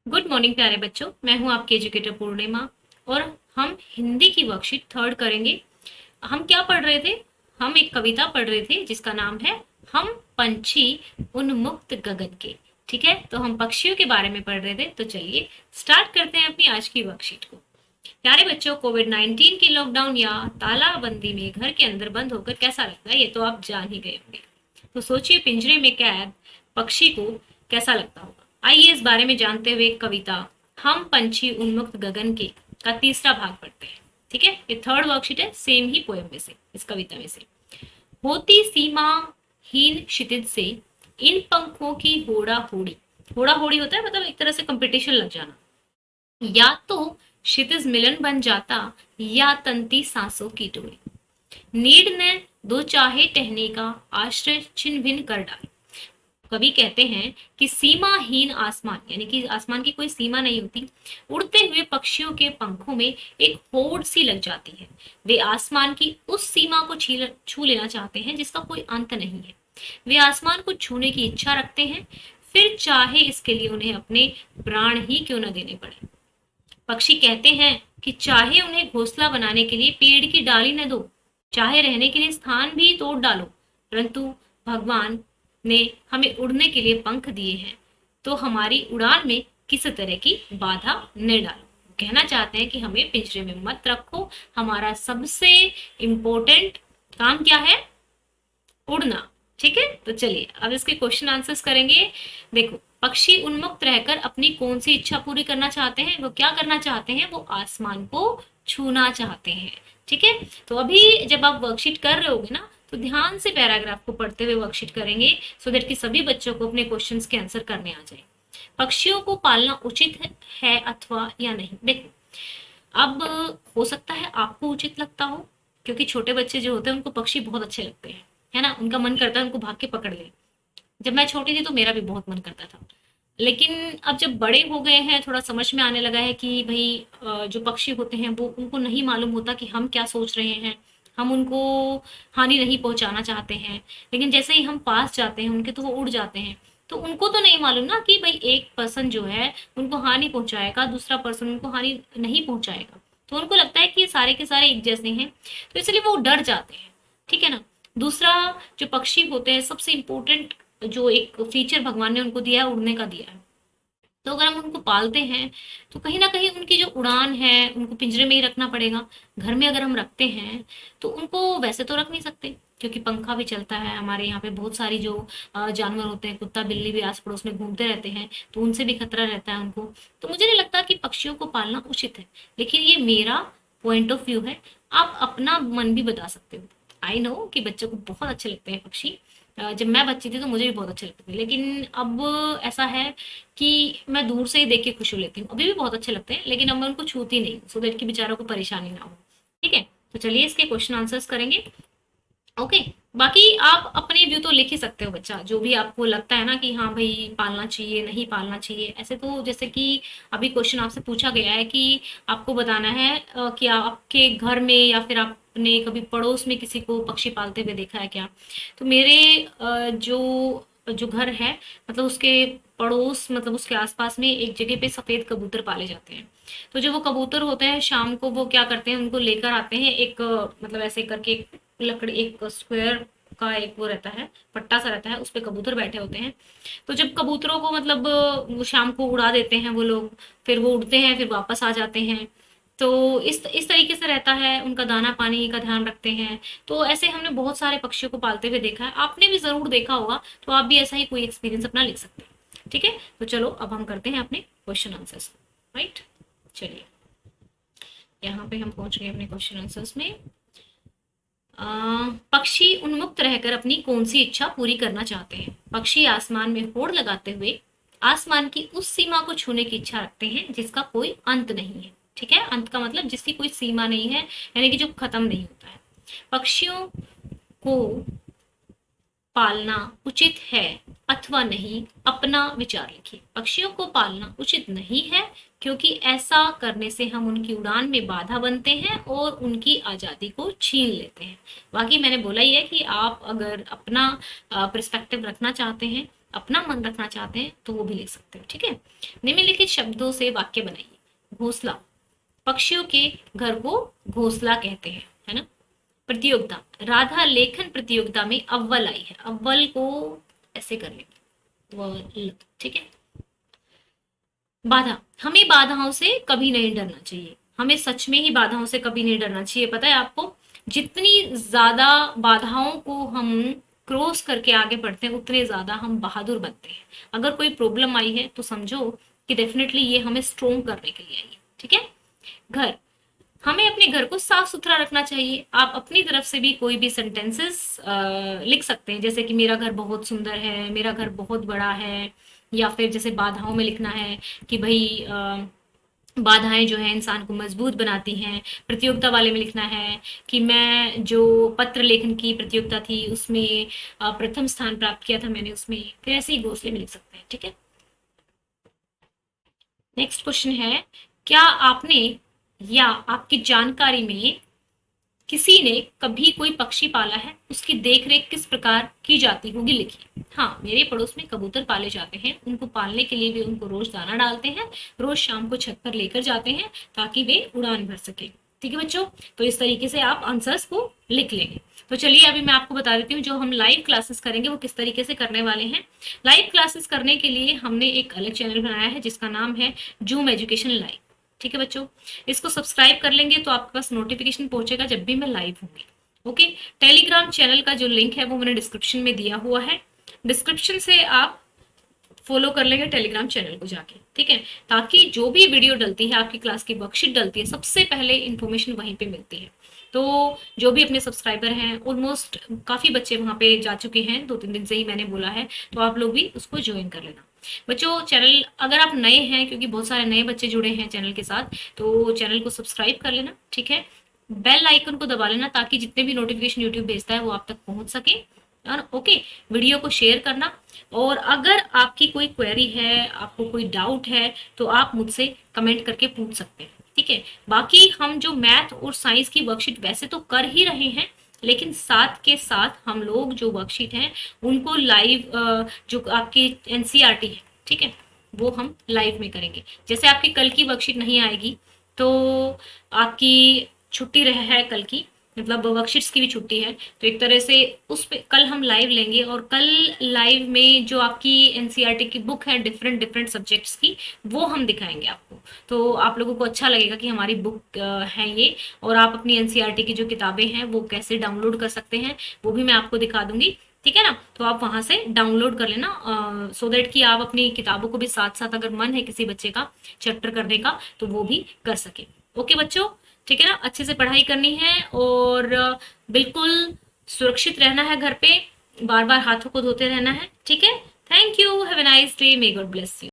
Good morning प्यारे बच्चों। मैं हूं आपकी एजुकेटर पूर्णिमा और हम हिंदी की वर्कशीट थर्ड करेंगे। हम क्या पढ़ रहे थे? हम एक कविता पढ़ रहे थे जिसका नाम है हम पंछी उन्मुक्त गगन के। ठीक है, तो हम पक्षियों के बारे में पढ़ रहे थे। तो चलिए स्टार्ट करते हैं अपनी आज की वर्कशीट को। प्यारे बच्चों, कोविड-19 की लॉकडाउन या तालाबंदी में घर के अंदर बंद होकर कैसा लगता है, ये तो आप जान ही गए होंगे। तो सोचिए पिंजरे में कैद पक्षी को कैसा लगता होगा। आइए इस बारे में जानते हुए कविता हम पंछी उन्मुक्त गगन के का तीसरा भाग पढ़ते हैं। ठीक है, ये थर्ड वर्कशीट है, सेम ही पोएम में से, इस कविता में से। होती सीमा हीन क्षितिज से इन पंखों की होड़ा होड़ी। होड़ा होड़ी होता है मतलब एक तरह से कंपटीशन लग जाना। या तो क्षितिज मिलन बन जाता या तंती सांसों की डोरी। नीड ने दो चाहे टहने का आश्रय छिन्न भिन्न कर डाले। कवि कहते हैं कि सीमाहीन आसमान, यानी कि आसमान की कोई सीमा नहीं होती। उड़ते हुए पक्षियों के पंखों में एक होड़ सी लग जाती है। वे आसमान की उस सीमा को छू लेना चाहते हैं जिसका कोई अंत नहीं है। वे आसमान को छूने की इच्छा रखते हैं, फिर चाहे इसके लिए उन्हें अपने प्राण ही क्यों न देने पड़े। पक्षी कहते हैं कि चाहे उन्हें घोंसला बनाने के लिए पेड़ की डाली न दो, चाहे रहने के लिए स्थान भी तोड़ डालो, परंतु भगवान ने हमें उड़ने के लिए पंख दिए हैं, तो हमारी उड़ान में किसी तरह की बाधा न डालो। कहना चाहते हैं कि हमें पिंजरे में मत रखो, हमारा सबसे इम्पोर्टेंट काम क्या है? उड़ना। ठीक है, तो चलिए अब इसके क्वेश्चन आंसर्स करेंगे। देखो, पक्षी उन्मुक्त रहकर अपनी कौन सी इच्छा पूरी करना चाहते हैं? वो क्या करना चाहते हैं? वो आसमान को छूना चाहते हैं। ठीक है, तो अभी जब आप वर्कशीट कर रहे होगे ना, तो ध्यान से पैराग्राफ को पढ़ते हुए वर्कशीट करेंगे, सो दैट कि सभी बच्चों को अपने क्वेश्चंस के आंसर करने आ जाए। पक्षियों को पालना उचित है अथवा या नहीं? देखो, अब हो सकता है आपको उचित लगता हो, क्योंकि छोटे बच्चे जो होते हैं उनको पक्षी बहुत अच्छे लगते हैं, है ना? उनका मन करता है उनको भाग के पकड़ ले। जब मैं छोटी थी तो मेरा भी बहुत मन करता था। लेकिन अब जब बड़े हो गए हैं, थोड़ा समझ में आने लगा है कि भई जो पक्षी होते हैं वो उनको नहीं मालूम होता कि हम क्या सोच रहे हैं। हम उनको हानि नहीं पहुँचाना चाहते हैं। लेकिन जैसे ही हम पास जाते हैं उनके तो वो उड़ जाते हैं। तो उनको तो नहीं मालूम ना कि भई एक पर्सन जो है उनको हानि पहुँचाएगा, दूसरा पर्सन उनको हानि नहीं पहुँचाएगा। तो उनको लगता है कि ये सारे के सारे एक जैसे हैं, तो इसलिए वो डर जाते हैं। ठीक है ना? दूसरा, जो पक्षी होते हैं सबसे इम्पोर्टेंट जो एक फीचर भगवान ने उनको दिया है, उड़ने का दिया है। तो अगर हम उनको पालते हैं तो कहीं ना कहीं उनकी जो उड़ान है उनको पिंजरे में ही रखना पड़ेगा। घर में अगर हम रखते हैं तो उनको वैसे तो रख नहीं सकते, क्योंकि पंखा भी चलता है। हमारे यहाँ पे बहुत सारी जो जानवर होते हैं, कुत्ता बिल्ली भी आस पड़ोस में घूमते रहते हैं, तो उनसे भी खतरा रहता है उनको। तो मुझे नहीं लगता कि पक्षियों को पालना उचित है। लेकिन ये मेरा पॉइंट ऑफ व्यू है, आप अपना मन भी बता सकते हो। आई नो कि बच्चों को बहुत अच्छे लगते हैं पक्षी। जब मैं बच्ची थी तो मुझे भी बहुत अच्छे लगते थे, लेकिन अब ऐसा है कि मैं दूर से ही देख के खुश हो लेती हूँ। अभी भी बहुत अच्छे लगते हैं, लेकिन अब मैं उनको छूती नहीं, सो दैट कि बेचारों को परेशानी ना हो। ठीक है, तो चलिए इसके क्वेश्चन आंसर्स करेंगे। ओके, बाकी आप अपने व्यू तो लिख ही सकते हो बच्चा, जो भी आपको लगता है ना कि हाँ भाई पालना चाहिए नहीं पालना चाहिए। ऐसे तो जैसे कि अभी क्वेश्चन आपसे पूछा गया है कि आपको बताना है कि आपके घर में या फिर आपने कभी पड़ोस में किसी को पक्षी पालते हुए देखा है क्या? तो मेरे जो जो घर है, मतलब उसके पड़ोस, मतलब उसके आसपास में एक जगह पे सफेद कबूतर पाले जाते हैं। तो जो वो कबूतर होते हैं शाम को वो क्या करते हैं, उनको लेकर आते हैं एक मतलब ऐसे करके एक लकड़ी, एक स्क्वायर का एक वो रहता है, पट्टा सा रहता है, उस पे कबूतर बैठे होते हैं। तो जब कबूतरों को मतलब वो शाम को उड़ा देते हैं वो लोग, फिर वो उड़ते हैं फिर वापस आ जाते हैं। तो इस तरीके से रहता है, उनका दाना पानी का ध्यान रखते हैं। तो ऐसे हमने बहुत सारे पक्षियों को पालते हुए देखा है, आपने भी जरूर देखा होगा। तो आप भी ऐसा ही कोई एक्सपीरियंस अपना लिख सकते हैं। ठीक है, तो चलो अब हम करते हैं अपने क्वेश्चन आंसर्स। राइट, चलिए यहाँ पे हम पहुंच गए अपने क्वेश्चन आंसर्स में। पक्षी उन्मुक्त रहकर अपनी कौन सी इच्छा पूरी करना चाहते हैं? पक्षी आसमान में होड़ लगाते हुए आसमान की उस सीमा को छूने की इच्छा रखते हैं जिसका कोई अंत नहीं है। ठीक है, अंत का मतलब जिसकी कोई सीमा नहीं है, यानी कि जो खत्म नहीं होता है। पक्षियों को पालना उचित है अथवा नहीं, अपना विचार लिखिए। पक्षियों को पालना उचित नहीं है, क्योंकि ऐसा करने से हम उनकी उड़ान में बाधा बनते हैं और उनकी आजादी को छीन लेते हैं। बाकी मैंने बोला ही है कि आप अगर अपना पर्सपेक्टिव रखना चाहते हैं अपना मन रखना चाहते हैं तो वो भी लिख सकते हैं। ठीक है, निम्नलिखित शब्दों से वाक्य बनाइए। घोंसला, पक्षियों के घर को घोंसला कहते हैं, है ना। प्रतियोगिता, राधा लेखन प्रतियोगिता में अव्वल आई है। अव्वल को ऐसे कर लेंगे, अव्वल, ठीक है। बाधा, हमें बाधाओं से कभी नहीं डरना चाहिए। हमें सच में ही बाधाओं से कभी नहीं डरना चाहिए। पता है आपको, जितनी ज्यादा बाधाओं को हम क्रॉस करके आगे बढ़ते हैं उतने ज्यादा हम बहादुर बनते हैं। अगर कोई प्रॉब्लम आई है तो समझो कि डेफिनेटली ये हमें स्ट्रोंग करने के लिए आई है। ठीक है। घर, हमें अपने घर को साफ सुथरा रखना चाहिए। आप अपनी तरफ से भी कोई भी सेंटेंसेस लिख सकते हैं, जैसे कि मेरा घर बहुत सुंदर है, मेरा घर बहुत बड़ा है, या फिर जैसे बाधाओं में लिखना है कि भाई बाधाएं जो है इंसान को मजबूत बनाती हैं। प्रतियोगिता वाले में लिखना है कि मैं जो पत्र लेखन की प्रतियोगिता थी उसमें प्रथम स्थान प्राप्त किया था मैंने उसमें। फिर ऐसे ही घोंसले में लिख सकते हैं। ठीक है। नेक्स्ट क्वेश्चन है, क्या आपने या आपकी जानकारी में किसी ने कभी कोई पक्षी पाला है, उसकी देखरेख किस प्रकार की जाती होगी, लिखिए। हाँ, मेरे पड़ोस में कबूतर पाले जाते हैं। उनको पालने के लिए भी उनको रोज दाना डालते हैं, रोज शाम को छत पर लेकर जाते हैं ताकि वे उड़ान भर सके। ठीक है बच्चों, तो इस तरीके से आप आंसर्स को लिख लेंगे। तो चलिए अभी मैं आपको बता देती हूँ जो हम लाइव क्लासेस करेंगे वो किस तरीके से करने वाले हैं। लाइव क्लासेस करने के लिए हमने एक अलग चैनल बनाया है जिसका नाम है जूम एजुकेशन लाइव। ठीक है बच्चों, इसको सब्सक्राइब कर लेंगे तो आपके पास नोटिफिकेशन पहुंचेगा जब भी मैं लाइव होंगी। ओके, टेलीग्राम चैनल का जो लिंक है वो मैंने डिस्क्रिप्शन में दिया हुआ है। डिस्क्रिप्शन से आप फॉलो कर लेंगे टेलीग्राम चैनल को जाके। ठीक है, ताकि जो भी वीडियो डलती है, आपकी क्लास की वर्कशीट डलती है, सबसे पहले इन्फॉर्मेशन वहीं पे मिलती है। तो जो भी अपने सब्सक्राइबर हैं, ऑलमोस्ट काफी बच्चे वहां पे जा चुके हैं, 2-3 दिन से ही मैंने बोला है, तो आप लोग भी उसको ज्वाइन कर लेना। बच्चों चैनल अगर आप नए हैं, क्योंकि बहुत सारे नए बच्चे जुड़े हैं चैनल के साथ, तो चैनल को सब्सक्राइब कर लेना। ठीक है, बेल आइकन को दबा लेना ताकि जितने भी नोटिफिकेशन यूट्यूब भेजता है वो आप तक पहुंच सके। और ओके, वीडियो को शेयर करना। और अगर आपकी कोई क्वेरी है, आपको कोई डाउट है, तो आप मुझसे कमेंट करके पूछ सकते हैं। ठीक है, बाकी हम जो मैथ और साइंस की वर्कशीट वैसे तो कर ही रहे हैं, लेकिन साथ के साथ हम लोग जो वर्कशीट हैं उनको लाइव, जो आपकी एनसीईआरटी है, ठीक है, वो हम लाइव में करेंगे। जैसे आपकी कल की वर्कशीट नहीं आएगी तो आपकी छुट्टी रह है कल की, मतलब वर्कशीट्स की भी छुट्टी है, तो एक तरह से उस पे कल हम लाइव लेंगे। और कल लाइव में जो आपकी एनसीईआरटी की बुक है डिफरेंट डिफरेंट सब्जेक्ट्स की, वो हम दिखाएंगे आपको। तो आप लोगों को अच्छा लगेगा कि हमारी बुक है ये, और आप अपनी एनसीईआरटी की जो किताबें हैं वो कैसे डाउनलोड कर सकते हैं वो भी मैं आपको दिखा दूंगी। ठीक है ना, तो आप वहां से डाउनलोड कर लेना, सो दैट कि आप अपनी किताबों को भी साथ साथ, अगर मन है किसी बच्चे का चैप्टर करने का, तो वो भी कर सके। ओके बच्चों, ठीक है ना, अच्छे से पढ़ाई करनी है और बिल्कुल सुरक्षित रहना है घर पे, बार बार हाथों को धोते रहना है। ठीक है, thank you, have a nice day, may God bless you.